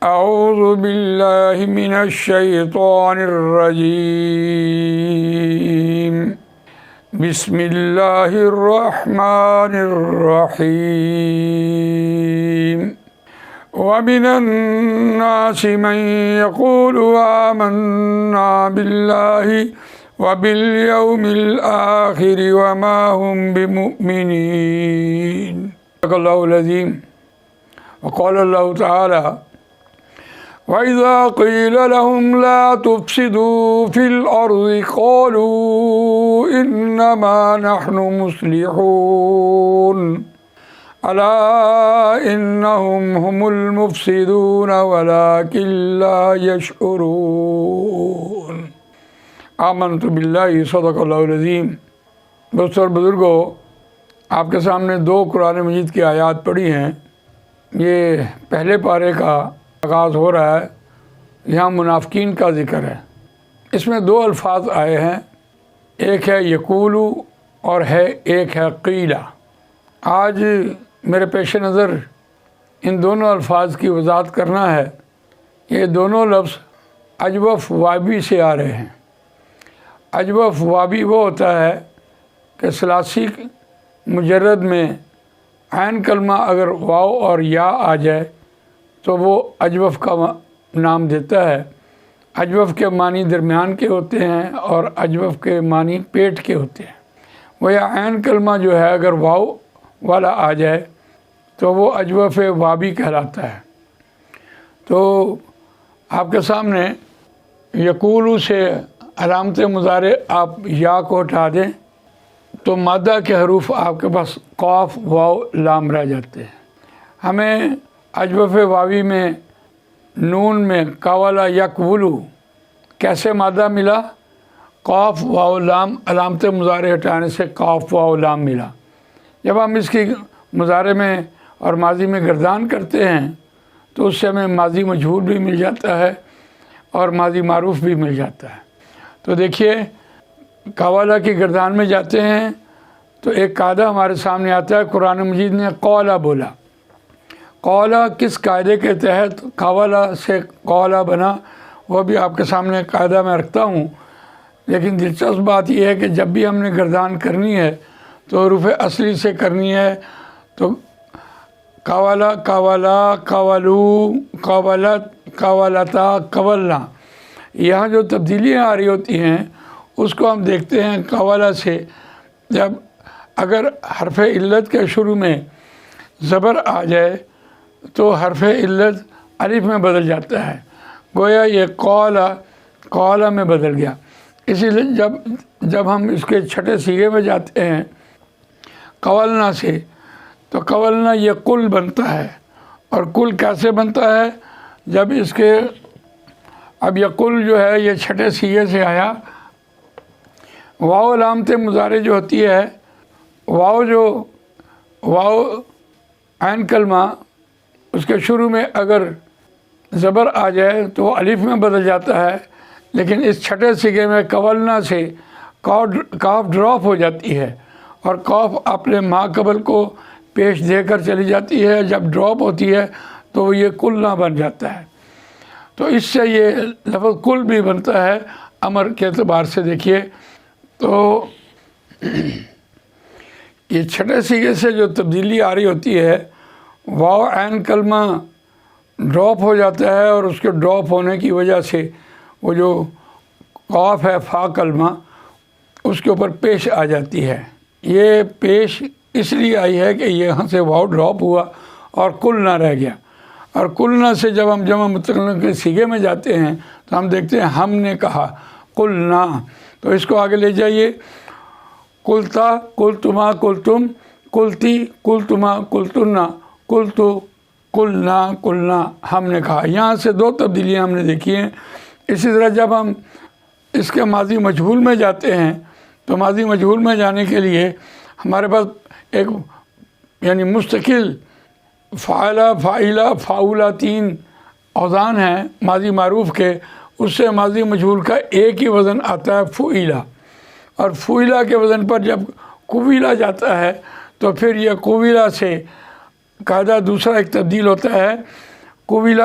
اعوذ باللہ من الشیطان الرجیم بسم اللہ الرحمن الرحیم ومن الناس من يقول آمنا بالله وباليوم الآخر وما هم بمؤمنين صدق اللہ العظیم وقال اللہ تعالی وَإِذَا قِيلَ لَهُمْ لَا تُفْسِدُوا فِي الْأَرْضِ قَالُوا إِنَّمَا نَحْنُ مُصْلِحُونَ أَلَا إِنَّهُمْ هُمُ الْمُفْسِدُونَ وَلَكِنْ لَا يَشْعُرُونَ آمنت باللہ صدق اللہ العظیم۔ دوستو اور بزرگوں، آپ کے سامنے دو قرآن مجید کی آیات پڑھی ہیں۔ یہ پہلے پارے کا آغاز ہو رہا ہے، یہاں منافقین کا ذکر ہے۔ اس میں دو الفاظ آئے ہیں، ایک ہے یقولو اور ایک ہے قیلہ۔ آج میرے پیش نظر ان دونوں الفاظ کی وضاحت کرنا ہے۔ یہ دونوں لفظ اجوف وابی سے آ رہے ہیں۔ اجوف وابی وہ ہوتا ہے کہ ثلاثی مجرد میں عین کلمہ اگر واو اور یا آ جائے تو وہ اجوف کا نام دیتا ہے۔ اجوف کے معنی درمیان کے ہوتے ہیں اور اجوف کے معنی پیٹ کے ہوتے ہیں۔ وہ یا عین کلمہ جو ہے اگر واو والا آ جائے تو وہ اجوف وابی کہلاتا ہے۔ تو آپ کے سامنے یقولو سے علامت مضارع آپ یا کو ہٹا دیں تو مادہ کے حروف آپ کے پاس قاف واو لام رہ جاتے ہیں۔ ہمیں اجوف واوی میں نون میں قاولا یقولو کیسے مادہ ملا؟ قاف واو لام علامت مضارع ہٹانے سے قاف واو لام ملا۔ جب ہم اس کی مضارع میں اور ماضی میں گردان کرتے ہیں تو اس سے ہمیں ماضی مجہول بھی مل جاتا ہے اور ماضی معروف بھی مل جاتا ہے۔ تو دیکھیے قوالا کی گردان میں جاتے ہیں تو ایک قاعدہ ہمارے سامنے آتا ہے۔ قرآن مجید نے قولا بولا۔ قولا کس قاعدے کے تحت قوالا سے قولا بنا وہ بھی آپ کے سامنے قاعدہ میں رکھتا ہوں، لیکن دلچسپ بات یہ ہے کہ جب بھی ہم نے گردان کرنی ہے تو حروف اصلی سے کرنی ہے۔ تو قوالا قوالا قولو قولت قولتا قولنا، یہاں جو تبدیلیاں آ رہی ہوتی ہیں اس کو ہم دیکھتے ہیں قوالا سے۔ جب اگر حرف علت کے شروع میں زبر آ جائے تو حرف علت الف میں بدل جاتا ہے، گویا یہ قولا میں بدل گیا۔ اسی لیے جب ہم اس کے چھٹے صیغے میں جاتے ہیں قولنا سے تو قولنا یہ کل بنتا ہے۔ اور کل کیسے بنتا ہے؟ جب اس کے اب یہ کل جو ہے یہ چھٹے صیغے سے آیا۔ واو علامت مضارع جو ہوتی ہے، واو عین کلمہ اس کے شروع میں اگر زبر آ جائے تو وہ الف میں بدل جاتا ہے، لیکن اس چھٹے صیغے میں قولنا سے کاف ڈراپ ہو جاتی ہے اور کاف اپنے ما قبل کو پیش دے کر چلی جاتی ہے۔ جب ڈراپ ہوتی ہے تو وہ یہ کلنا بن جاتا ہے۔ تو اس سے یہ لفظ کل بھی بنتا ہے امر کے اعتبار سے۔ دیکھیے تو یہ چھٹے صیغے سے جو تبدیلی آ رہی ہوتی ہے، واو عین کلمہ ڈراپ ہو جاتا ہے اور اس کے ڈراپ ہونے کی وجہ سے وہ جو قاف ہے فا کلمہ اس کے اوپر پیش آ جاتی ہے۔ یہ پیش اس لیے آئی ہے کہ یہاں سے واو ڈراپ ہوا اور کل نہ رہ گیا۔ اور کلنا سے جب ہم جمع متکلم کے صیغے میں جاتے ہیں تو ہم دیکھتے ہیں ہم نے کہا قلنا، تو اس کو آگے لے جائیے۔ قلتا قلتما قلتم قلتی قلتما قلتنا قلتو قلنا قلنا، ہم نے کہا۔ یہاں سے دو تبدیلیاں ہم نے دیکھی ہیں۔ اسی طرح جب ہم اس کے ماضی مجہول میں جاتے ہیں تو ماضی مجہول میں جانے کے لیے ہمارے پاس ایک یعنی مستقل فاعلہ فاعلہ فاعولہ تین اوزان ہیں ماضی معروف کے۔ اس سے ماضی مجہول کا ایک ہی وزن آتا ہے فعیلہ، اور فعیلہ کے وزن پر جب قویلہ جاتا ہے تو پھر یہ قویلہ سے قاعدہ دوسرا ایک تبدیل ہوتا ہے۔ قویلہ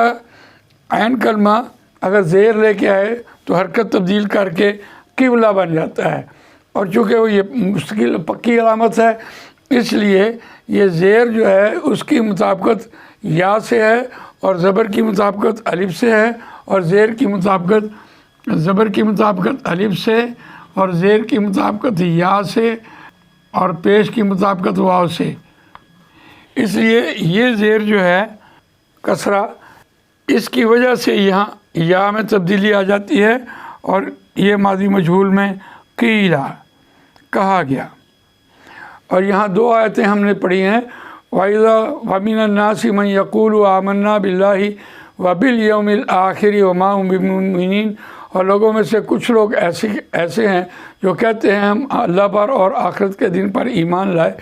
عین کلمہ اگر زیر لے کے آئے تو حرکت تبدیل کر کے قبلہ بن جاتا ہے، اور چونکہ وہ یہ مستقل پکی علامت ہے اس لیے یہ زیر جو ہے اس کی مطابقت یا سے ہے، اور زبر کی مطابقت الف سے ہے، اور زیر کی مطابقت زبر کی مطابقت الف سے، اور زیر کی مطابقت یا سے، اور پیش کی مطابقت واو سے۔ اس لیے یہ زیر جو ہے کسرہ، اس کی وجہ سے یہاں یا میں تبدیلی آ جاتی ہے، اور یہ ماضی مجہول میں قیلا کہا گیا۔ اور یہاں دو آیتیں ہم نے پڑھی ہیں، وَإِذَا وَمِنَ النَّاسِ مَن يَقُولُ آمَنَّا بِاللَّهِ وَبِالْيَوْمِ الْآخِرِ وَمَا هُم بِمُؤْمِنِينَ، اور لوگوں میں سے کچھ لوگ ایسے ہیں جو کہتے ہیں ہم اللہ پر اور آخرت کے دن پر ایمان لائے،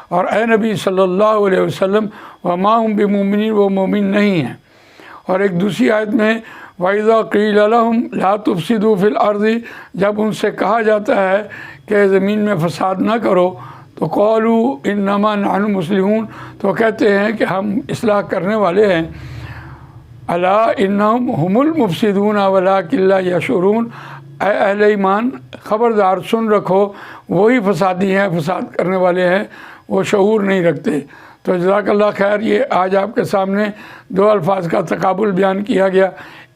اور اے نبی صلی اللہ علیہ وسلم وَمَا هُم بِمُؤْمِنِينَ وہ مومن نہیں ہیں۔ اور ایک دوسری آیت میں وَإِذَا قِيلَ لَهُمْ لَا تُفْسِدُوا فِي الْأَرْضِ، جب ان سے کہا جاتا ہے کہ زمین میں فساد نہ کرو، تو قَالُوا إِنَّمَا نَحْنُ مُصْلِحُونَ، تو کہتے ہیں کہ ہم اصلاح کرنے والے ہیں۔ الا انہم هم المفسدون ولکن لا یشعرون، اے اہل ایمان خبردار سن رکھو، وہی فسادی ہیں، فساد کرنے والے ہیں، وہ شعور نہیں رکھتے۔ تو جزاک اللہ خیر، یہ آج آپ کے سامنے دو الفاظ کا تقابل بیان کیا گیا،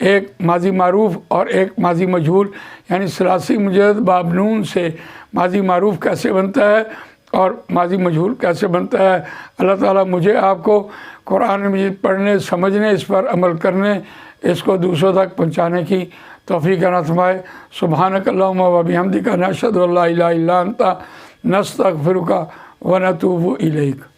ایک ماضی معروف اور ایک ماضی مجہول، یعنی ثلاثی مجرد باب نون سے ماضی معروف کیسے بنتا ہے اور ماضی مجہول کیسے بنتا ہے۔ اللہ تعالیٰ مجھے آپ کو قرآن مجید پڑھنے، سمجھنے، اس پر عمل کرنے، اس کو دوسروں تک پہنچانے کی توفیق عطا فرمائے۔ سبحانک اللہم و بحمدک، نشہد ان لا الہ الا انت، نستغفرک و نتوب الیک۔